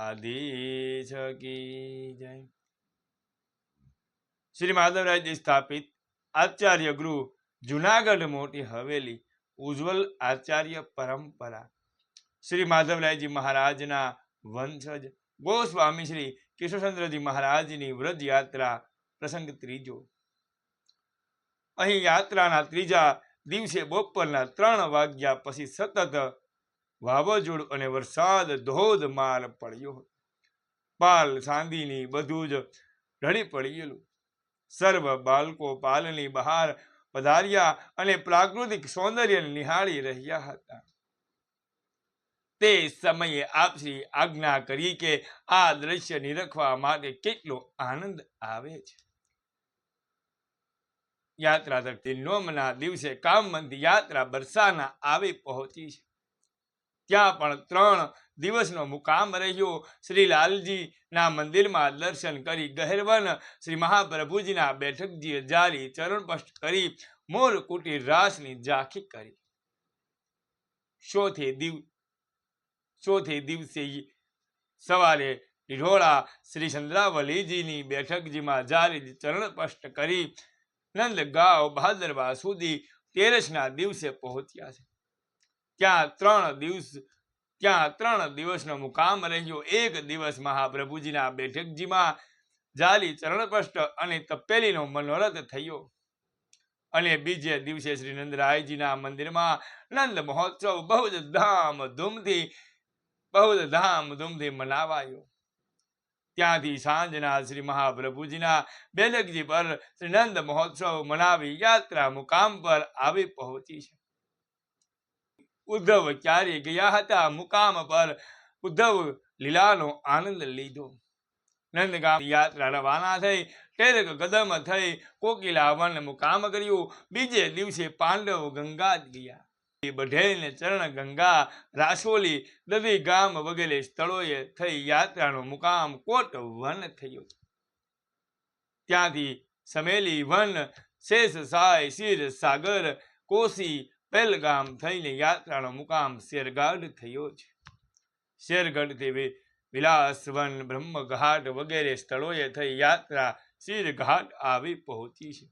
દ્વારકાધીશ કી જય। શ્રી માધવરાયજી સ્થાપિત આચાર્ય ગૃહ જુનાગઢ મોટી હવેલી ઉજ્જવલ આચાર્ય પરંપરા। શ્રી માધવરાયજી મહારાજના વંશજ ગોસ્વામી શ્રી કેશવચંદ્રજી મહારાજની વ્રજ યાત્રા પ્રસંગ ત્રીજો। અહીં યાત્રાના ત્રીજા દિવસે બપોરના 3 વાગ્યા પછી સતત વાવાઝોડું અને વરસાદ ધોધમાર પડ્યો। પાલ સાંધીની બધું જ ઢળી પડેલું। સર્વ બાળકો પાલની બહાર પધાર્યા અને પ્રાકૃતિક સૌંદર્ય નિહાળી રહ્યા હતા। તે સમયે આપશ્રી આજ્ઞા કરી કે આ દ્રશ્ય નિરખવા માટે કેટલો આનંદ આવે છે। યાત્રા તરફથી 9ના દિવસે કામવંતી યાત્રા બરસાના આવી પહોંચી છે। ત્યાં પણ 3 દિવસનો મુકામ રહ્યો। શ્રી લાલજીના મંદિરમાં દર્શન કરી ગહેરવન શ્રી મહાપ્રભુજીના બેઠકજીએ જારી ચરણસ્પર્શ કરી મોર કુટીર રાસની ઝાંખી કરી। ચોથે દિવસે સવારે ઢિઢોળા શ્રી ચંદ્રાવલીજીની બેઠકજીમાં જારી ચરણસ્પર્શ કરી નંદગાંવ ભાદરવા સુધી 13ના દિવસે પહોંચ્યા છે। ત્યાં 3 દિવસનો મુકામ રહ્યો। 1 દિવસ મહાપ્રભુજીના બેઠકજીમાં જાલી ચરણસ્પર્શ અને તપેલીનો મનોરથ થયો અને બીજે દિવસે શ્રી નંદરાયજીના મંદિરમાં નંદ મહોત્સવ બહુ જ ધામધૂમથી મનાવાયો। ત્યાંથી સાંજના શ્રી મહાપ્રભુજીના બેઠકજી પર શ્રી નંદ મહોત્સવ મનાવી યાત્રા મુકામ પર આવી પહોંચી છે। ઉદ્ધવ ક્યારે ગયા હતા મુકામ પર ઉદ્ધવ લીલાનો આનંદ લીધો। નંદગામ યાત્રા રવાના થઈ ટેરક કદમ થઈ કોકિલા વન મુકામ કર્યું। બીજે દિવસે પાંડવ ગંગા ગયા। બઢેલને ચરણ ગંગા રાસોલી દધી ગામ વગેરે સ્થળોએ થઈ યાત્રાનો મુકામ કોટ વન થયો। ત્યાંથી સમેલી વન શેષ સાય શિર સાગર કોશી પહેલગામ થઈને યાત્રાનો મુકામ શેરગાઢ થયો છે। શેરગઢથી વિલાસવન બ્રહ્મઘાટ વગેરે સ્થળોએ થઈ યાત્રા શિરઘાટ આવી પહોંચી છે।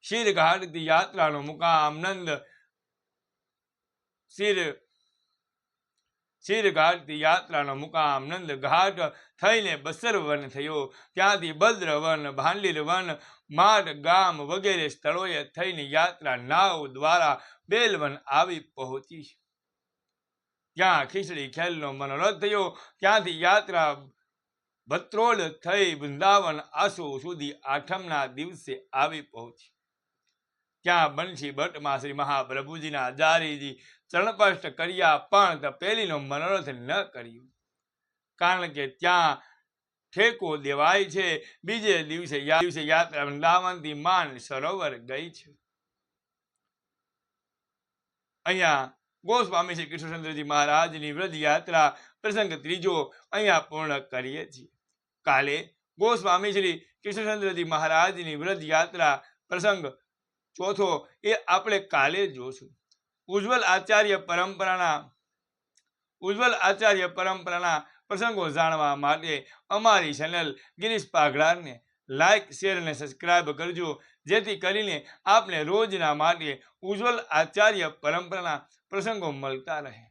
શિરઘાટથી યાત્રાનો મુકામ નંદઘાટ થઈને બસરવન થયો। ત્યાંથી ભદ્રવન ભાંડીરવન માટ ગામ વગેરે સ્થળોએ થઈને યાત્રા નાવ દ્વારા બેલવન આવી પહોંચી છે। ત્યાં ખીચડી ખેલનો મનોરથ થયો। ત્યાંથી યાત્રા ભત્રોડ થઈ વૃંદાવન આસો સુધી 8મના દિવસે આવી પહોંચી। ત્યાં બંશી ભટ્ટમાં શ્રી મહાપ્રભુજીના જારીજી ચરણસ્પર્શ કર્યા પણ તપેલીનો મનોરથ ન કર્યું કારણ કે ત્યાં ઠેકો દેવાય છે। બીજે દિવસે યાત્રા વૃંદાવનથી માન સરોવર ગઈ છે। અહીંયા ગોસ્વામી શ્રી કૃષ્ણચંદ્રજી મહારાજની વ્રજ યાત્રા પ્રસંગ ત્રીજો અહીંયા પૂર્ણ કરીએ છીએ। કાલે ગોસ્વામી શ્રી કૃષ્ણચંદ્રજી મહારાજની વ્રજ યાત્રા પ્રસંગ ચોથો એ આપણે કાલે જોશું। ઉજ્જવલ આચાર્ય પરંપરાના પ્રસંગો જાણવા માટે અમારી ચેનલ ગિરીશ પાઘડાને લાઈક શેર અને સબસ્ક્રાઈબ કરજો જેથી કરીને આપને રોજના માટે ઉજ્જવલ આચાર્ય પરંપરાના પ્રસંગો મળતા રહે।